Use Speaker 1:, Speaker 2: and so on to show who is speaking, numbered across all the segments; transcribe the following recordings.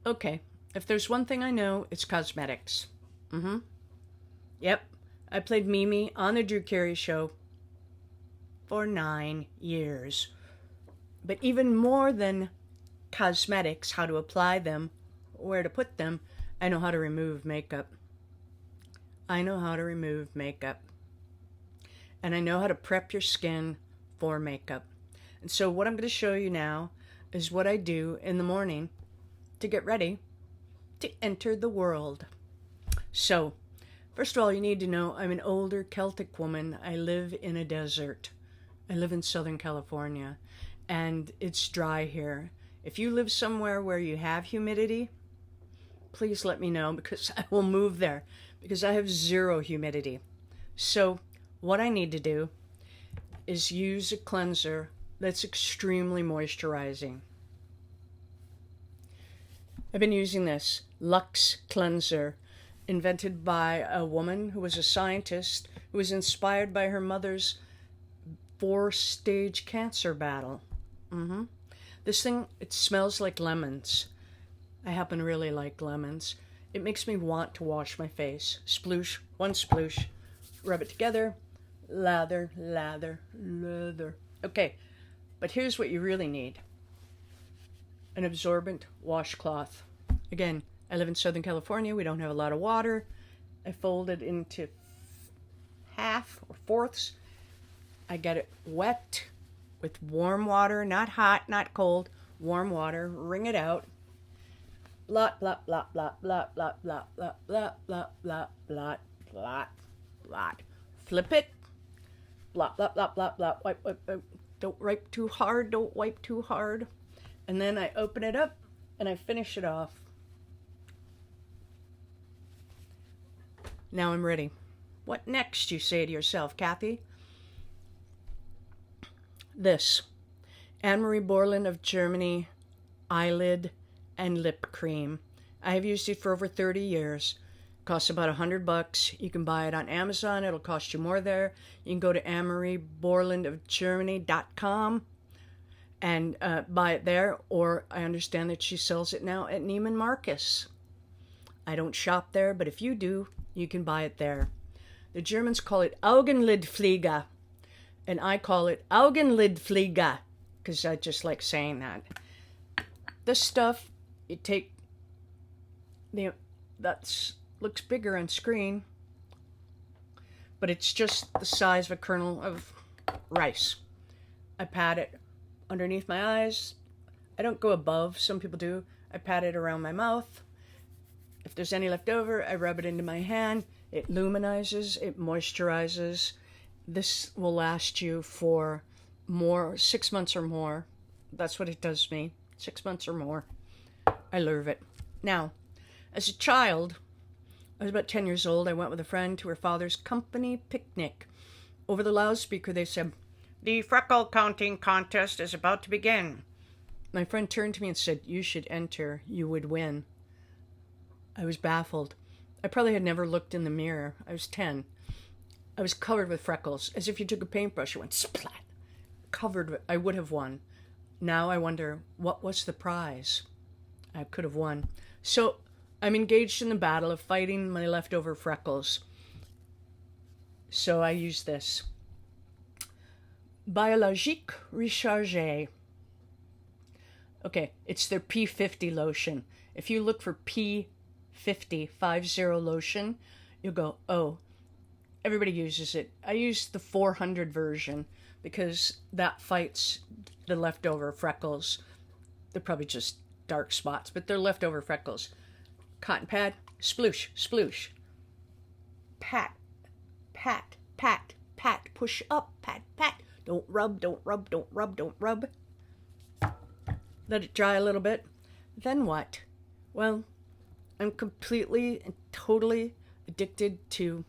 Speaker 1: Okay, if there's one thing I know, it's cosmetics. Yep, I played Mimi on the Drew Carey Show for 9 years. But even more than cosmetics, how to apply them, where to put them, I know how to remove makeup. I know how to remove makeup. And I know how to prep your skin for makeup. And so what I'm going to show you now is what I do in the morning to get ready to enter the world. So, first of all, you need to know I'm an older Celtic woman. I live in a desert. I live in Southern California, and it's dry here. If you live somewhere where you have humidity, please let me know, because I will move there, because I have zero humidity. So what I need to do is use a cleanser that's extremely moisturizing. I've been using this LUXE cleanser, invented by a woman who was a scientist who was inspired by her mother's 4-stage cancer battle. This thing, it smells like lemons. I happen to really like lemons. It makes me want to wash my face. Sploosh, one sploosh, rub it together, lather, lather, lather. Okay, but here's what you really need. An absorbent washcloth. Again, I live in Southern California. We don't have a lot of water. I fold it into half or fourths. I get it wet with warm water, not hot, not cold, warm water. Wring it out. Blot, blot, blot, blot, blot, blot, blot, blot, blot, blot, blot, blot, blot, blot. Flip it. Blot, blot, blot, blot, blot. Wipe, wipe, wipe. Don't wipe too hard. Don't wipe too hard. And then I open it up and I finish it off. Now I'm ready. What next, you say to yourself, Kathy? This AnneMarie Borland of Germany eyelid and lip cream. I have used it for over 30 years. Costs about $100. You can buy it on Amazon. It'll cost you more there. You can go to AnneMarieBorlandofGermany.com and buy it there, or I understand that she sells it now at Neiman Marcus. I don't shop there, but if you do, you can buy it there. The Germans call it Augenlidpflege, and I call it Augenlidpflege, because I just like saying that. This stuff, you take, that looks bigger on screen, but it's just the size of a kernel of rice. I pat it underneath my eyes. I don't go above, some people do. I pat it around my mouth. If there's any left over, I rub it into my hand. It luminizes, it moisturizes. This will last you for 6 months or more. That's what it does to me. 6 months or more. I love it. Now, as a child, I was about 10 years old. I went with a friend to her father's company picnic. Over the loudspeaker, they said, "The freckle counting contest is about to begin." My friend turned to me and said, "You should enter. You would win." I was baffled. I probably had never looked in the mirror. I was 10. I was covered with freckles, as if you took a paintbrush and went splat. I would have won. Now I wonder, what was the prize? I could have won. So I'm engaged in the battle of fighting my leftover freckles. So I use this. Biologique RECHERCHE. Okay, it's their P50 lotion. If you look for P50 lotion, you'll go, oh, everybody uses it. I use the 400 version because that fights the leftover freckles. They're probably just dark spots, but they're leftover freckles. Cotton pad, sploosh, sploosh. Pat, pat, pat, pat. Push up, pat, pat. Don't rub, don't rub, don't rub, don't rub. Let it dry a little bit. Then what? Well, I'm completely and totally addicted to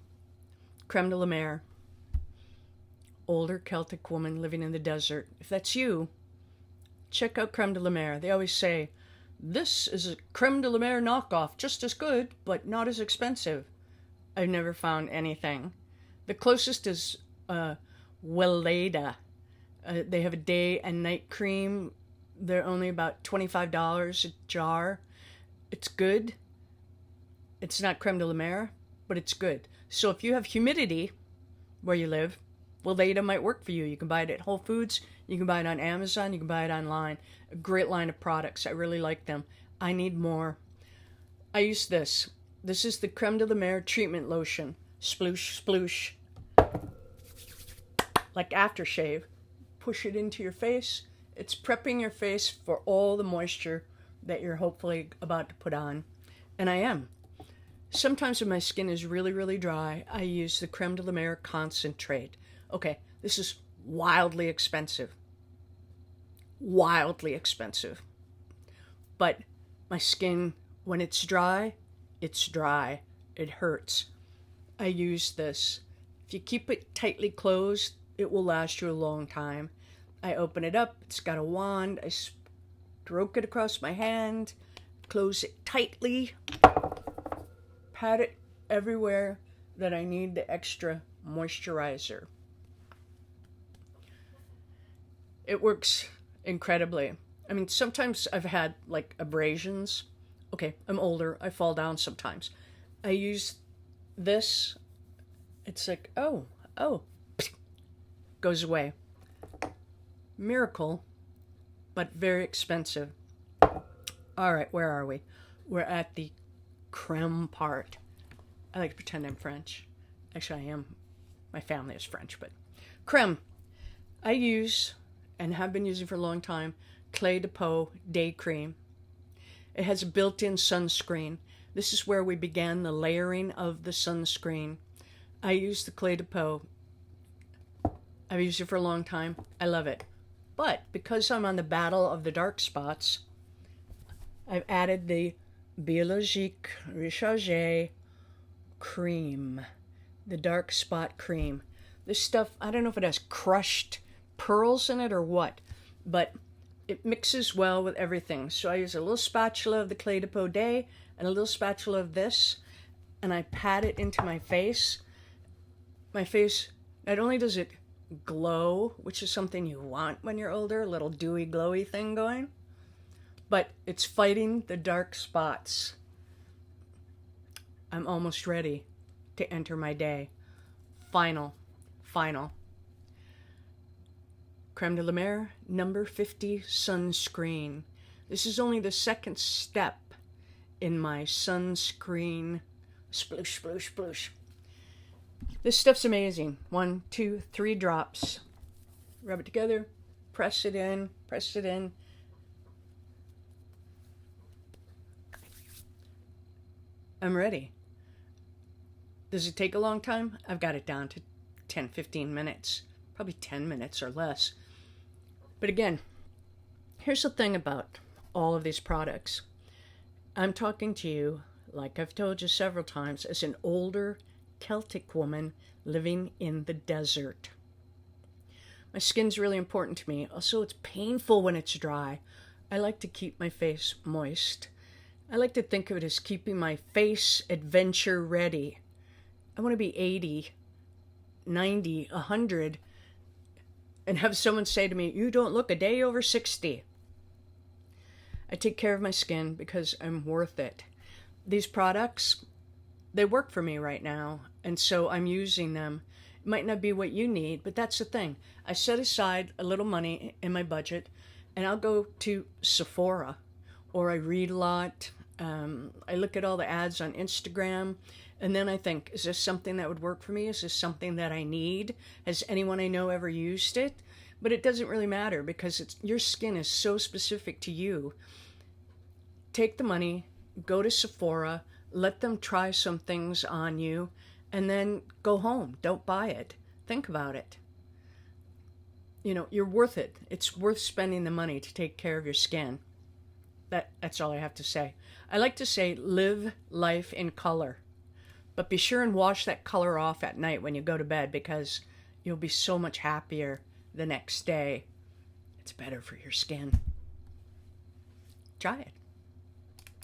Speaker 1: Creme de la Mer. Older Celtic woman living in the desert. If that's you, check out Creme de la Mer. They always say, this is a Creme de la Mer knockoff, just as good, but not as expensive. I've never found anything. The closest is Weleda. They have a day and night cream. They're only about $25 a jar. It's good. It's not creme de la mer, but it's good. So if you have humidity where you live, Weleda might work for you. You can buy it at Whole Foods. You can buy it on Amazon. You can buy it online. A great line of products. I really like them. I need more. I use this. This is the Creme de la Mer Treatment Lotion. Sploosh, sploosh. Like aftershave. Push it into your face. It's prepping your face for all the moisture that you're hopefully about to put on. And I am. Sometimes when my skin is really, really dry, I use the Creme de la Mer Concentrate. Okay, this is wildly expensive. Wildly expensive. But my skin, when it's dry, it's dry. It hurts. I use this. If you keep it tightly closed, it will last you a long time. I open it up. It's got a wand. I stroke it across my hand. Close it tightly. Pat it everywhere that I need the extra moisturizer. It works incredibly. I mean, sometimes I've had like abrasions. Okay, I'm older. I fall down sometimes. I use this. It's like, oh, goes away. Miracle, but very expensive. All right, where are we? We're at the Creme part. I like to pretend I'm French. Actually, I am. My family is French, but Creme. I use, and have been using for a long time, Cleau de Peau Day Cream. It has a built-in sunscreen. This is where we began the layering of the sunscreen. I use the Cleau de Peau. I've used it for a long time. I love it. But because I'm on the battle of the dark spots, I've added the Biologique RECHERCHE Creme, the dark spot cream. This stuff, I don't know if it has crushed pearls in it or what, but it mixes well with everything. So I use a little spatula of the Cleau de Peau Day and a little spatula of this, and I pat it into my face. My face, not only does it glow, which is something you want when you're older, a little dewy, glowy thing going, but it's fighting the dark spots. I'm almost ready to enter my day. Final. Creme de la Mer number 50 sunscreen. This is only the second step in my sunscreen sploosh, sploosh, sploosh. This stuff's amazing. 1, 2, 3 drops. Rub it together. Press it in. Press it in. I'm ready. Does it take a long time? I've got it down to 10, 15 minutes. Probably 10 minutes or less. But again, here's the thing about all of these products. I'm talking to you, like I've told you several times, as an older Celtic woman living in the desert. My skin's really important to me. Also, it's painful when it's dry. I like to keep my face moist. I like to think of it as keeping my face adventure ready. I want to be 80, 90, 100, and have someone say to me, "You don't look a day over 60. I take care of my skin because I'm worth it. These products, they work for me right now, and so I'm using them. It might not be what you need, but that's the thing. I set aside a little money in my budget, and I'll go to Sephora, or I read a lot. I look at all the ads on Instagram, and then I think, is this something that would work for me? Is this something that I need? Has anyone I know ever used it? But it doesn't really matter because your skin is so specific to you. Take the money, go to Sephora, let them try some things on you, and then go home. Don't buy it. Think about it. You know, you're worth it. It's worth spending the money to take care of your skin. That's all I have to say. I like to say, live life in color. But be sure and wash that color off at night when you go to bed, because you'll be so much happier the next day. It's better for your skin. Try it.